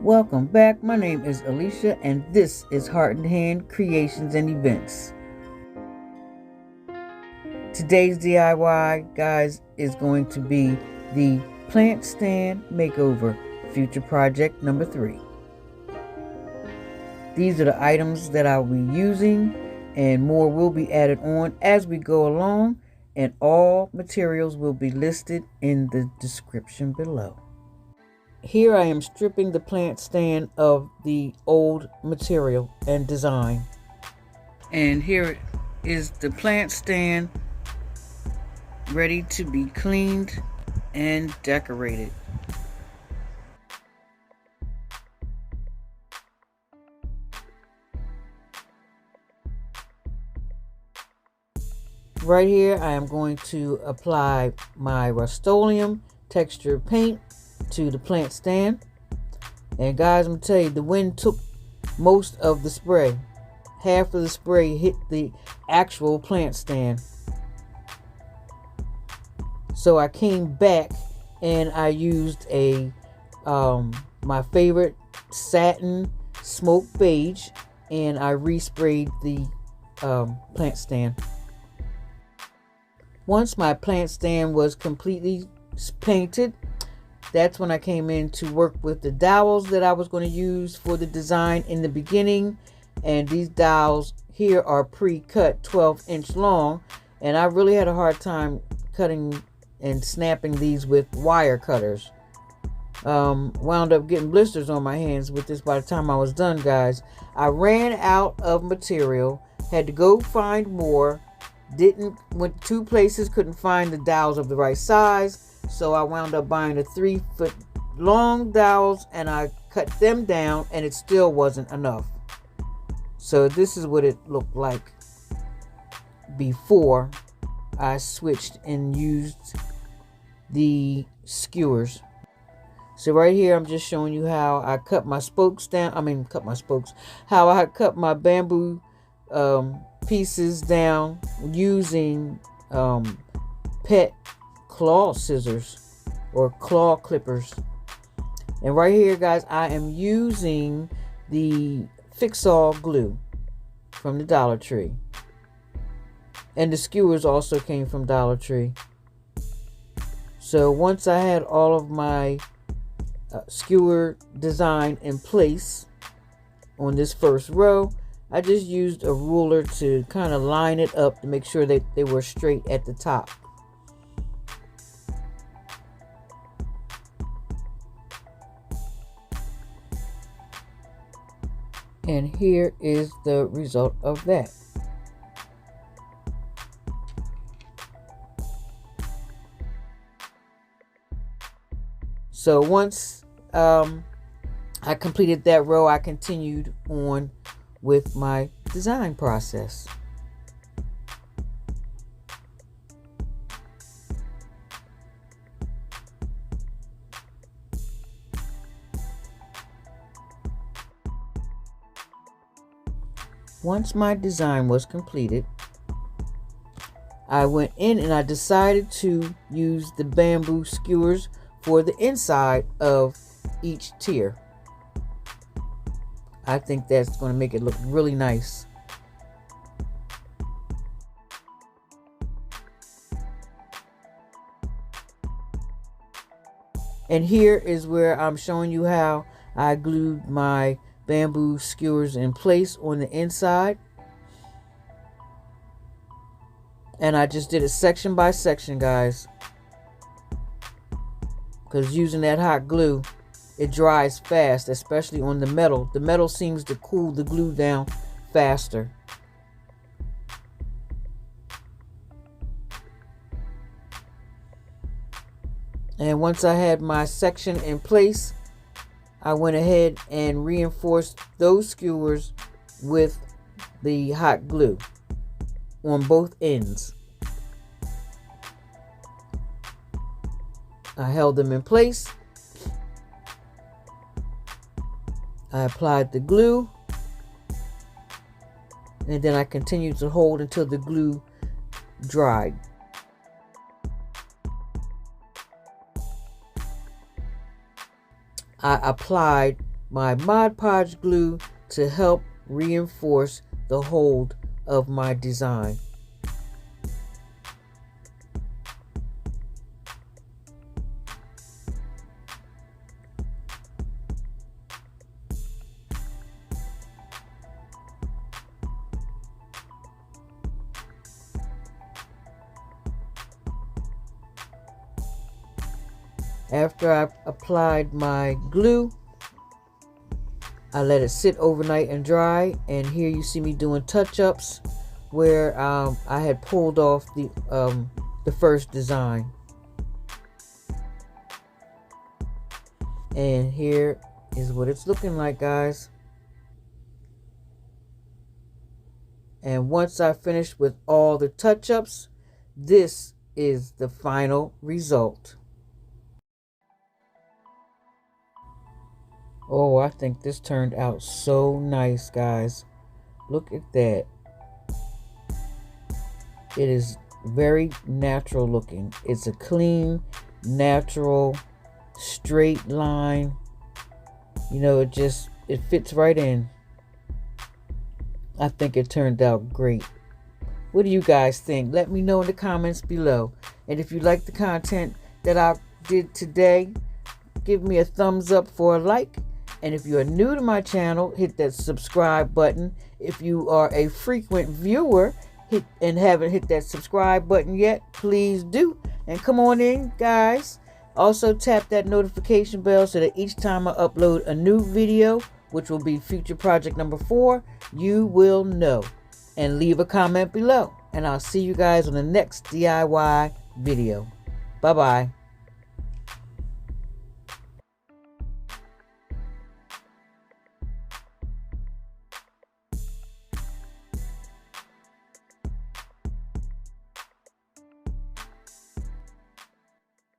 Welcome back. My name is Alicia and this is Heart and Hand Creations and Events. Today's DIY, guys, is going to be the plant stand makeover, future project number 3. These are the items that I'll be using, and more will be added on as we go along, and all materials will be listed in the description below. Here I am stripping the plant stand of the old material and design. And here is the plant stand ready to be cleaned and decorated. Right here I am going to apply my Rust-Oleum texture paint to the plant stand. And guys, I'm gonna tell you, the wind took most of the spray. Half of the spray hit the actual plant stand. So I came back and I used a my favorite Satin smoke beige, and I resprayed the plant stand. Once my plant stand was completely painted, that's when I came in to work with the dowels that I was going to use for the design in the beginning. And these dowels here are pre-cut, 12-inch long, and I really had a hard time cutting and snapping these with wire cutters. Wound up getting blisters on my hands with this by the time I was done, guys. I ran out of material, had to go find more. Went 2 places, couldn't find the dowels of the right size, so I wound up buying the 3-foot long dowels, and I cut them down, and it still wasn't enough. So this is what it looked like before I switched and used the skewers. So right here I'm just showing you how I cut my spokes down. How I cut my bamboo pieces down using pet claw scissors or claw clippers. And right here, guys, I am using the fix-all glue from the Dollar Tree, and the skewers also came from Dollar Tree. So once I had all of my skewer design in place on this first row, I just used a ruler to kind of line it up to make sure that they were straight at the top. And here is the result of that. So once I completed that row, I continued on with my design process. Once my design was completed, I went in and I decided to use the bamboo skewers for the inside of each tier. I think that's going to make it look really nice. And here is where I'm showing you how I glued my bamboo skewers in place on the inside. And I just did it section by section, guys, because using that hot glue, it dries fast, especially on the metal. The metal seems to cool the glue down faster. And once I had my section in place, I went ahead and reinforced those skewers with the hot glue on both ends. I held them in place. I applied the glue, and then I continued to hold until the glue dried. I applied my Mod Podge glue to help reinforce the hold of my design. After I applied my glue, I let it sit overnight and dry, and here you see me doing touch-ups where I had pulled off the first design. And here is what it's looking like, guys. And once I finish with all the touch-ups, this is the final result. Oh, I think this turned out so nice, guys. Look at that. It is very natural looking. It's a clean, natural, straight line. You know, it fits right in. I think it turned out great. What do you guys think? Let me know in the comments below. And if you like the content that I did today, give me a thumbs up for a like. And if you are new to my channel, hit that subscribe button. If you are a frequent viewer and haven't hit that subscribe button yet, please do. And come on in, guys. Also tap that notification bell so that each time I upload a new video, which will be future project number 4, you will know. And leave a comment below. And I'll see you guys on the next DIY video. Bye-bye.